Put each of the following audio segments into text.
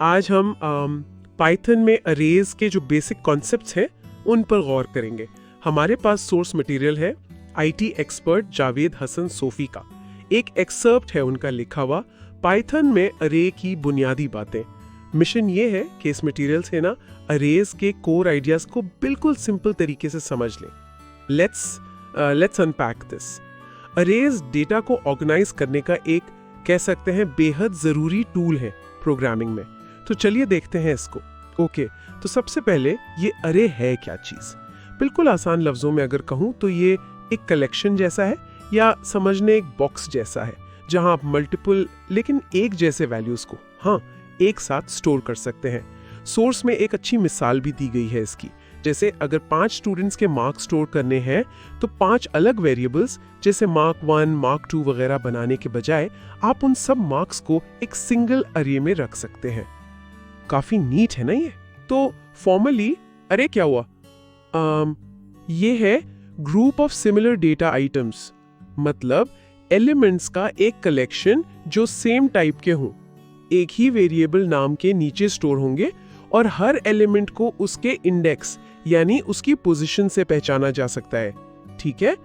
आज हम पाइथन में अरेज के जो बेसिक कॉन्सेप्ट्स हैं उन पर गौर करेंगे। हमारे पास सोर्स मटेरियल है आईटी एक्सपर्ट जावेद हसन सोफी का। एक एक्सर्प्ट है उनका लिखा हुआ पाइथन में अरे की बुनियादी बातें। मिशन ये है कि इस मटेरियल से ना अरेज के कोर आइडियाज को बिल्कुल सिंपल तरीके से समझ लें। Let's unpack this. Arrays data को ऑर्गेनाइज करने का एक कह सकते हैं बेहद जरूरी टूल है प्रोग्रामिंग में। तो चलिए देखते हैं इसको। ओके, तो सबसे पहले ये अरे है क्या चीज? बिल्कुल आसान लफ्जों में अगर कहूं तो ये एक कलेक्शन जैसा है या समझने एक बॉक्स जैसा है जहां आप मल्टीपल लेकिन एक जैसे वैल्यूज को एक साथ स्टोर कर सकते हैं। सोर्स में एक अच्छी मिसाल भी दी गई है इसकी। जैसे अगर 5 स्टूडेंट्स के मार्क्स स्टोर करने हैं तो 5 अलग वेरिएबल्स जैसे मार्क 1, मार्क 2 वगैरह बनाने के बजाय आप उन सब मार्क्स को एक सिंगल अरे में रख सकते हैं। काफी नीट है ना ये? तो फॉर्मली अरे क्या हुआ? ये है group of similar data items, मतलब एलिमेंट्स का एक कलेक्शन जो सेम टाइप के हों, एक ही वेरिएबल नाम के नीचे स्टोर होंगे और हर एलिमेंट को उसके इंडेक्स यानी उसकी पोजीशन से पहचाना जा सकता है। ठीक है?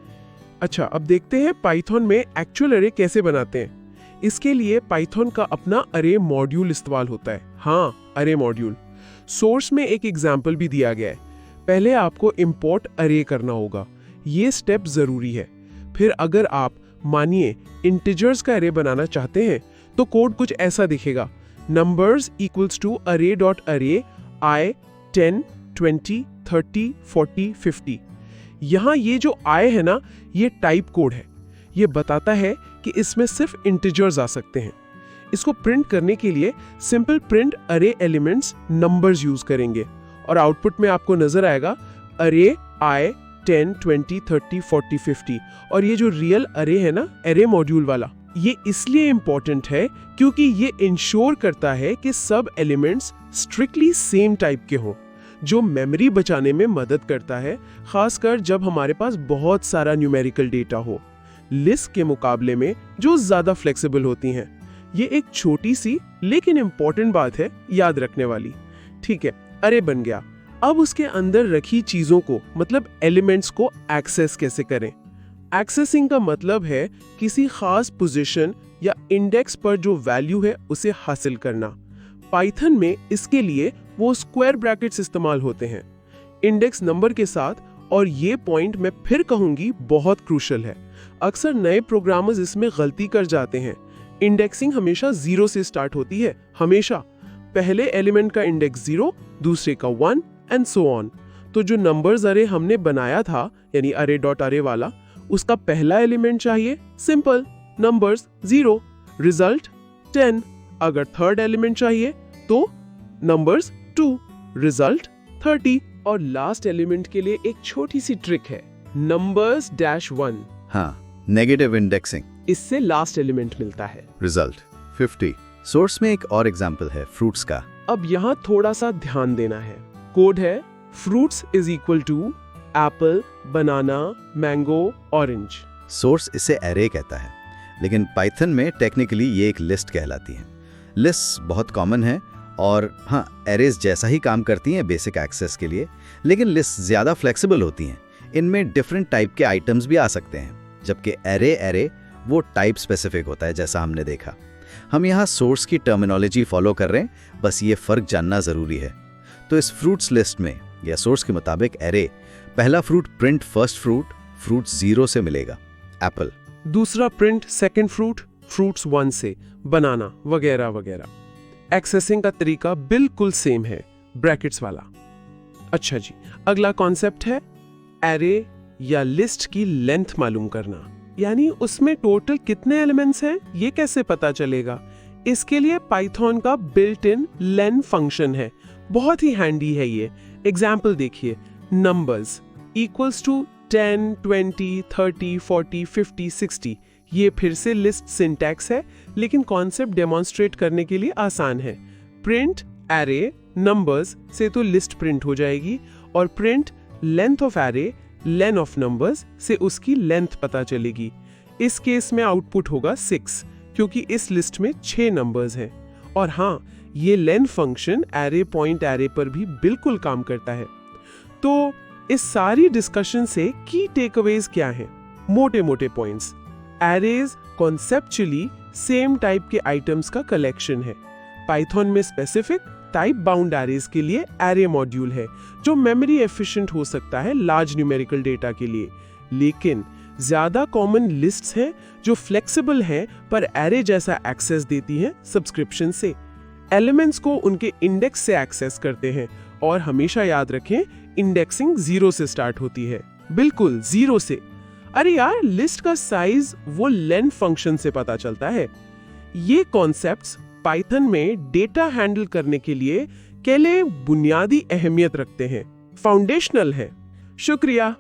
अच्छा, अब देखते हैं पाइथन में एक्चुअल अरे कैसे बनाते हैं। इसके लिए पाइथन का अपना अरे मॉड्यूल इस्तेमाल होता है। हाँ, अरे मॉड्यूल। सोर्स में एक एग्जाम्पल भी दिया गया है। पहले आपको इंपोर्ट अरे करना होगा, ये स्टेप जरूरी है। फिर अगर आप मानिए इंटीजर्स का अरे बनाना चाहते हैं तो कोड कुछ ऐसा दिखेगा। numbers equals to array.array I 10 20 30 40 50। यहाँ ये जो I है ना, ये टाइप कोड है। ये बताता है कि इसमें सिर्फ इंटीजर्स आ सकते हैं। इसको प्रिंट करने के लिए सिंपल प्रिंट अरे एलिमेंट्स नंबर्स यूज करेंगे और आउटपुट में आपको नजर आएगा अरे I 10 20 30 40 50। और ये जो रियल अरे है ना, अरे मॉड्यूल वाला, ये इसलिए इंपॉर्टेंट है क्योंकि ये इंश्योर करता है कि सब एलिमेंट्स स्ट्रिक्टली सेम टाइप के हों, जो मेमोरी बचाने में मदद करता है, खासकर जब हमारे पास बहुत सारा न्यूमेरिकल डेटा हो। लिस्ट के मुकाबले में जो ज्यादा फ्लेक्सिबल होती हैं। ये एक छोटी सी लेकिन इंपॉर्टेंट बात है याद रखने वाली। ठीक है, अरे बन गया। अब उसके अंदर रखी चीजों को मतलब एलिमेंट्स को एक्सेस कैसे करें? एक्सेसिंग का मतलब है किसी खास पोजीशन या इंडेक्स पर जो वैल्यू है उसे हासिल करना। पाइथन में इसके लिए वो स्क्वायर ब्रैकेट्स इस्तेमाल होते हैं इंडेक्स नंबर के साथ, और ये पॉइंट मैं फिर कहूंगी बहुत क्रूशल है। अक्सर नए प्रोग्रामर्स इसमें गलती कर जाते हैं। इंडेक्सिंग हमेशा 0 से स्टार्ट होती है, हमेशा। पहले एलिमेंट का इंडेक्स 0, दूसरे का 1 एंड सो ऑन। तो जो नंबर्स अरे हमने बनाया था यानी array.array वाला, उसका पहला एलिमेंट चाहिए सिंपल नंबर्स 0, रिजल्ट 10। अगर थर्ड एलिमेंट चाहिए तो नंबर्स 2, रिजल्ट 30। और लास्ट एलिमेंट के लिए एक छोटी सी ट्रिक है, नंबर्स -1। हाँ, नेगेटिव इंडेक्सिंग। इससे लास्ट एलिमेंट मिलता है, रिजल्ट 50। सोर्स में एक और एग्जांपल है फ्रूट्स का। अब यहाँ थोड़ा सा ध्यान देना है। कोड है fruits is equal to apple, banana, mango, orange. Source इसे एरे कहता है, लेकिन पाइथन में टेक्निकली ये एक लिस्ट कहलाती है। लिस्ट बहुत कॉमन है और हाँ, एरेज जैसा ही काम करती हैं बेसिक एक्सेस के लिए, लेकिन लिस्ट ज़्यादा फ्लेक्सिबल होती हैं। इनमें डिफरेंट टाइप के आइटम्स भी आ सकते हैं, जबकि एरे वो टाइप स्पेसिफिक होता है जैसा हमने देखा। हम यहाँ सोर्स की टर्मिनोलॉजी फॉलो कर रहे हैं, बस ये फ़र्क जानना ज़रूरी है। तो इस फ्रूट्स लिस्ट में या सोर्स के मुताबिक एरे, पहला फ्रूट प्रिंट फर्स्ट फ्रूट 0 से मिलेगा, एप्पल। दूसरा प्रिंट सेकंड फ्रूट, फ्रूट्स 1 से, बनाना वगैरह वगैरह। एक्सेसिंग का तरीका बिल्कुल सेम है, ब्रैकेट्स वाला। अच्छा जी, अगला कॉन्सेप्ट है एरे या लिस्ट की लेंथ मालूम करना, यानी उसमें टोटल कितने एलिमेंट्स हैं ये कैसे पता चलेगा। इसके लिए पाइथन का बिल्ट इन लेन फंक्शन है, बहुत ही हैंडी है ये। एग्जाम्पल देखिए, नंबर्स इक्वल्स टू 10 20 30 40 50 60। ये फिर से लिस्ट सिंटैक्स है, लेकिन कॉन्सेप्ट डेमोन्स्ट्रेट करने के लिए आसान है। प्रिंट एरे नंबर्स से तो लिस्ट प्रिंट हो जाएगी, और print length of array lane of numbers से उसकी लेंथ पता चलेगी। इस केस में आउटपुट होगा 6, क्योंकि इस लिस्ट में 6 नंबर्स हैं। और हाँ, ये len function array point array पर भी बिल्कुल काम करता है। तो इस सारी डिस्कशन से की टेकअवेज क्या हैं? मोटे मोटे points. Arrays conceptually same type के आइटम्स का कलेक्शन है। पाइथन में स्पेसिफिक टाइप बाउंड एरेज के लिए एरे मॉड्यूल है जो मेमोरी एफिशिएंट हो सकता है लार्ज न्यूमेरिकल डेटा के लिए। लेकिन ज्यादा कॉमन लिस्ट्स हैं जो फ्लेक्सिबल हैं पर एरे जैसा एक्सेस देती हैं सब्सक्रिप्शन से। एलिमेंट्स को उनके इंडेक्स से एक्सेस करते हैं और हमेशा याद रखें इंडेक्सिंग 0 से स्टार्ट होती है। बिल्कुल 0 से। अरे यार, लिस्ट का साइज वो len फंक्शन से पता चलता है। ये कॉन्सेप्ट्स पाइथन में डेटा हैंडल करने के लिए केले बुनियादी अहमियत रखते हैं, फाउंडेशनल है। शुक्रिया।